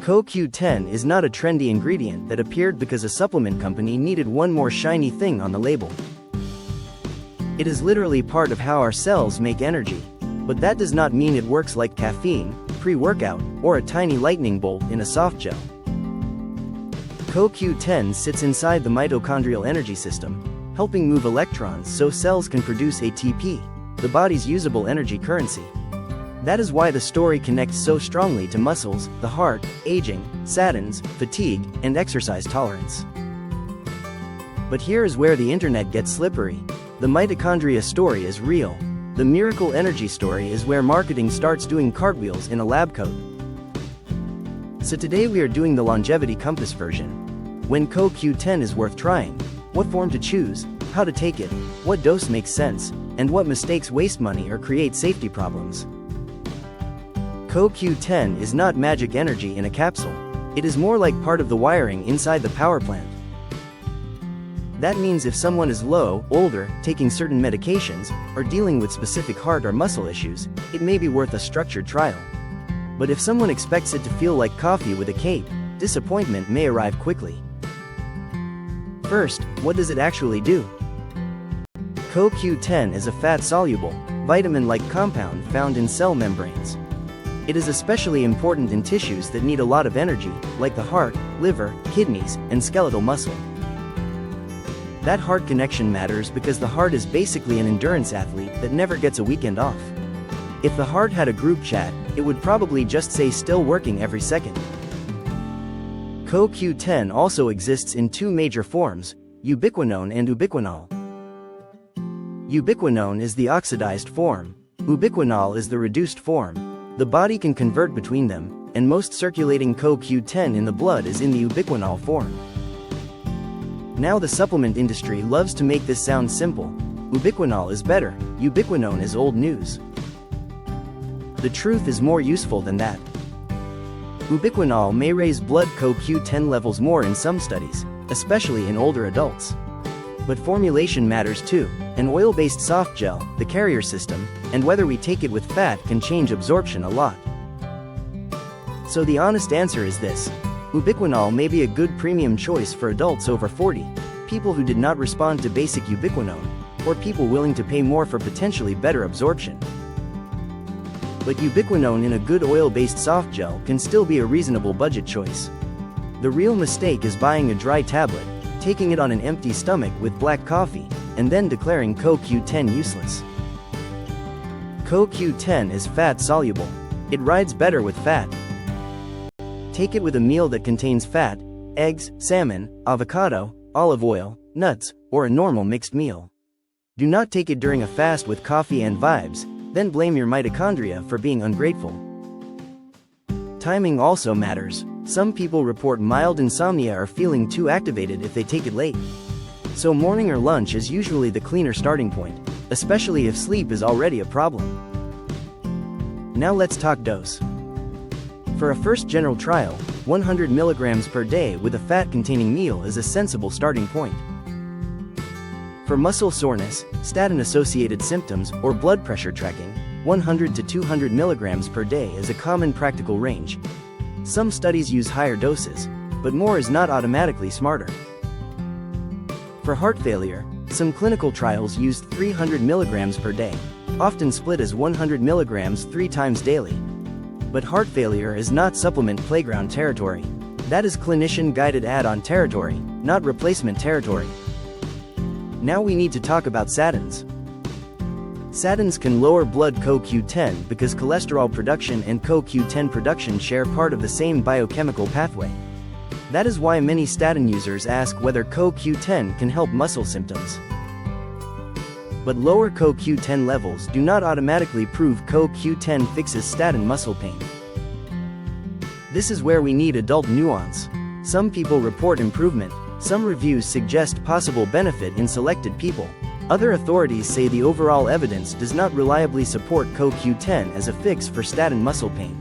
CoQ10 is not a trendy ingredient that appeared because a supplement company needed one more shiny thing on the label. It is literally part of how our cells make energy, but that does not mean it works like caffeine, pre-workout, or a tiny lightning bolt in a soft gel. CoQ10 sits inside the mitochondrial energy system, helping move electrons so cells can produce ATP, the body's usable energy currency. That is why the story connects so strongly to muscles, the heart, aging, statins, fatigue, and exercise tolerance. But here is where the internet gets slippery. The mitochondria story is real. The miracle energy story is where marketing starts doing cartwheels in a lab coat. So today we are doing the longevity compass version. When CoQ10 is worth trying, what form to choose, how to take it, what dose makes sense, and what mistakes waste money or create safety problems. CoQ10 is not magic energy in a capsule. It is more like part of the wiring inside the power plant. That means if someone is low, older, taking certain medications, or dealing with specific heart or muscle issues, it may be worth a structured trial. But if someone expects it to feel like coffee with a cape, disappointment may arrive quickly. First, what does it actually do? CoQ10 is a fat-soluble, vitamin-like compound found in cell membranes. It is especially important in tissues that need a lot of energy, like the heart, liver, kidneys, and skeletal muscle. That heart connection matters because the heart is basically an endurance athlete that never gets a weekend off. If the heart had a group chat, it would probably just say still working every second. CoQ10 also exists in two major forms, ubiquinone and ubiquinol. Ubiquinone is the oxidized form. Ubiquinol is the reduced form. The body can convert between them, and most circulating CoQ10 in the blood is in the ubiquinol form. Now the supplement industry loves to make this sound simple. Ubiquinol is better, ubiquinone is old news. The truth is more useful than that. Ubiquinol may raise blood CoQ10 levels more in some studies, especially in older adults. But formulation matters too. An oil-based soft gel, the carrier system, and whether we take it with fat can change absorption a lot. So the honest answer is this. Ubiquinol may be a good premium choice for adults over 40, people who did not respond to basic ubiquinone, or people willing to pay more for potentially better absorption. But ubiquinone in a good oil-based soft gel can still be a reasonable budget choice. The real mistake is buying a dry tablet, taking it on an empty stomach with black coffee, and then declaring CoQ10 useless. CoQ10 is fat-soluble. It rides better with fat. Take it with a meal that contains fat, eggs, salmon, avocado, olive oil, nuts, or a normal mixed meal. Do not take it during a fast with coffee and vibes, then blame your mitochondria for being ungrateful. Timing also matters. Some people report mild insomnia or feeling too activated if they take it late. So morning or lunch is usually the cleaner starting point, especially if sleep is already a problem. Now let's talk dose. For a first general trial, 100 mg per day with a fat-containing meal is a sensible starting point. For muscle soreness, statin-associated symptoms, or blood pressure tracking, 100 to 200 mg per day is a common practical range. Some studies use higher doses, but more is not automatically smarter. For heart failure, some clinical trials used 300 mg per day, often split as 100 mg 3 times daily. But heart failure is not supplement playground territory. That is clinician-guided add-on territory, not replacement territory. Now we need to talk about statins. Statins can lower blood CoQ10 because cholesterol production and CoQ10 production share part of the same biochemical pathway. That is why many statin users ask whether CoQ10 can help muscle symptoms. But lower CoQ10 levels do not automatically prove CoQ10 fixes statin muscle pain. This is where we need adult nuance. Some people report improvement, some reviews suggest possible benefit in selected people. Other authorities say the overall evidence does not reliably support CoQ10 as a fix for statin muscle pain.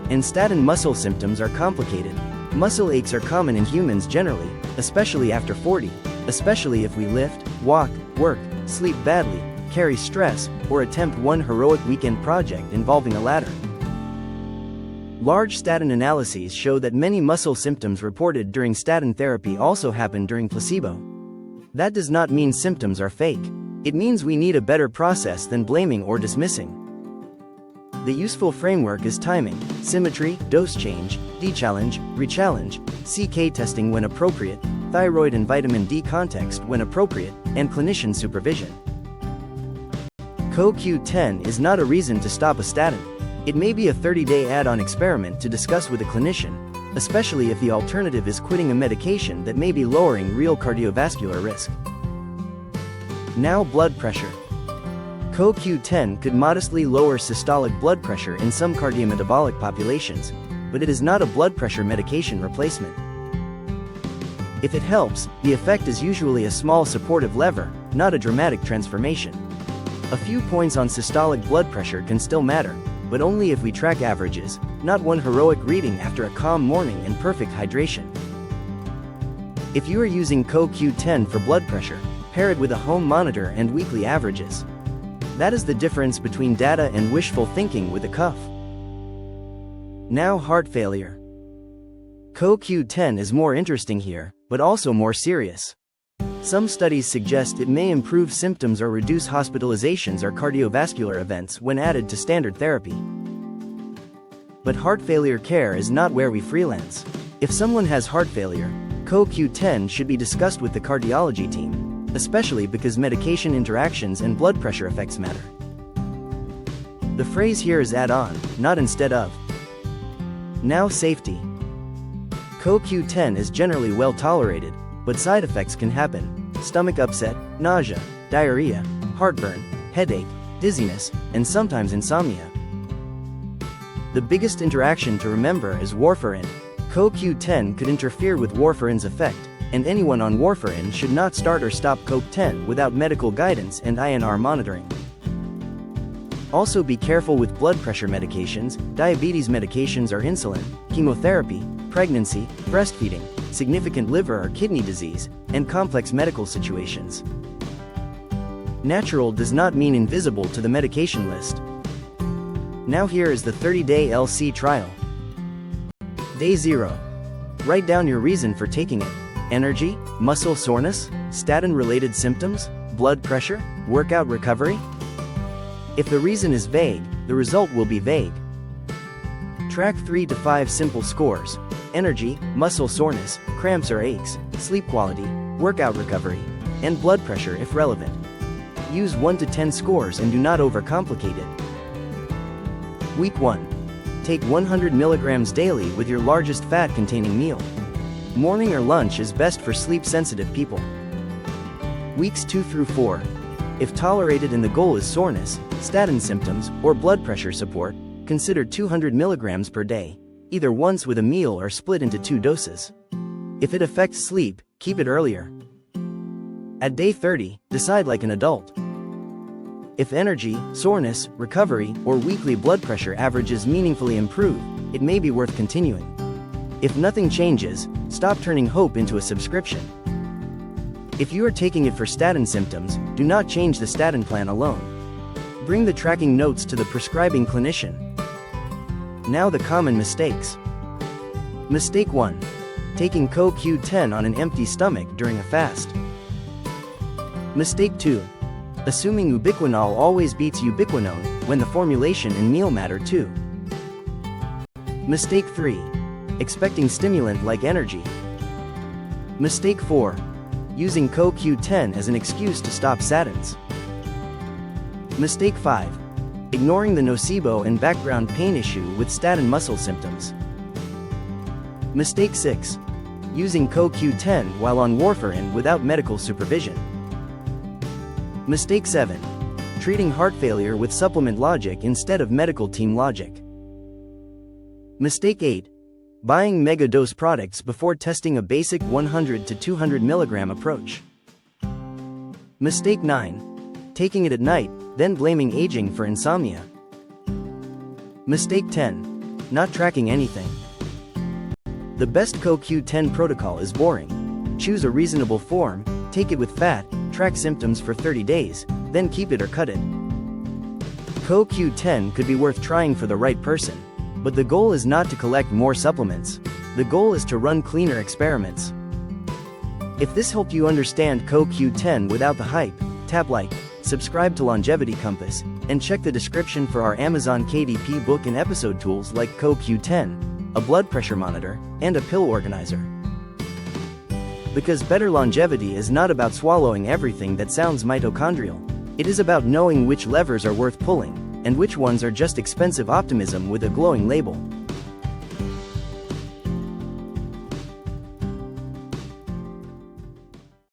And statin muscle symptoms are complicated. Muscle aches are common in humans generally, especially after 40, especially if we lift, walk, work, sleep badly, carry stress, or attempt one heroic weekend project involving a ladder. Large statin analyses show that many muscle symptoms reported during statin therapy also happen during placebo. That does not mean symptoms are fake. It means we need a better process than blaming or dismissing. The useful framework is timing, symmetry, dose change, de-challenge, re-challenge, CK testing when appropriate, thyroid and vitamin D context when appropriate, and clinician supervision. CoQ10 is not a reason to stop a statin. It may be a 30-day add-on experiment to discuss with a clinician, especially if the alternative is quitting a medication that may be lowering real cardiovascular risk. Now, blood pressure. CoQ10 could modestly lower systolic blood pressure in some cardiometabolic populations, but it is not a blood pressure medication replacement. If it helps, the effect is usually a small supportive lever, not a dramatic transformation. A few points on systolic blood pressure can still matter, but only if we track averages, not one heroic reading after a calm morning and perfect hydration. If you are using CoQ10 for blood pressure, pair it with a home monitor and weekly averages. That is the difference between data and wishful thinking with a cuff. Now, heart failure. CoQ10 is more interesting here, but also more serious. Some studies suggest it may improve symptoms or reduce hospitalizations or cardiovascular events when added to standard therapy. But heart failure care is not where we freelance. If someone has heart failure, CoQ10 should be discussed with the cardiology team, especially because medication interactions and blood pressure effects matter. The phrase here is add on, not instead of. Now, safety. CoQ10 is generally well tolerated, but side effects can happen: stomach upset, nausea, diarrhea, heartburn, headache, dizziness, and sometimes insomnia. The biggest interaction to remember is warfarin. CoQ10 could interfere with warfarin's effect, and anyone on warfarin should not start or stop CoQ10 without medical guidance and INR monitoring. Also, be careful with blood pressure medications, diabetes medications or insulin, chemotherapy, pregnancy, breastfeeding, significant liver or kidney disease, and complex medical situations. Natural does not mean invisible to the medication list. Now, here is the 30-day LC trial. Day 0. Write down your reason for taking it: energy, muscle soreness, statin-related symptoms, blood pressure, workout recovery. If the reason is vague, the result will be vague. Track 3 to 5 simple scores: energy, muscle soreness, cramps or aches, sleep quality, workout recovery, and blood pressure if relevant. Use 1 to 10 scores and do not overcomplicate it. Week 1. Take 100 milligrams daily with your largest fat-containing meal. Morning or lunch is best for sleep-sensitive people. Weeks 2 through 4. If tolerated and the goal is soreness, statin symptoms, or blood pressure support, consider 200 milligrams per day, either once with a meal or split into 2 doses. If it affects sleep, keep it earlier. At day 30, decide like an adult. If energy, soreness, recovery, or weekly blood pressure averages meaningfully improve, it may be worth continuing. If nothing changes, stop turning hope into a subscription. If you are taking it for statin symptoms, do not change the statin plan alone. Bring the tracking notes to the prescribing clinician. Now, the common mistakes. Mistake 1. Taking CoQ10 on an empty stomach during a fast. Mistake 2. Assuming Ubiquinol always beats Ubiquinone when the formulation and meal matter too. Mistake 3. Expecting stimulant like energy. Mistake 4. Using CoQ10 as an excuse to stop statins. Mistake 5. Ignoring the nocebo and background pain issue with statin muscle symptoms. Mistake 6. Using CoQ10 while on warfarin without medical supervision. Mistake 7. Treating heart failure with supplement logic instead of medical team logic. Mistake 8. Buying mega-dose products before testing a basic 100 to 200 milligram approach. Mistake 9. Taking it at night, then blaming aging for insomnia. Mistake 10. Not tracking anything. The best CoQ10 protocol is boring. Choose a reasonable form, take it with fat, track symptoms for 30 days, then keep it or cut it. CoQ10 could be worth trying for the right person, But the goal is not to collect more supplements. The goal is to run cleaner experiments. If this helped you understand CoQ10 without the hype, tap like, subscribe to Longevity Compass, and check the description for our Amazon KDP book and episode tools like CoQ10, a blood pressure monitor, and a pill organizer. Because better longevity is not about swallowing everything that sounds mitochondrial. It is about knowing which levers are worth pulling, and which ones are just expensive optimism with a glowing label.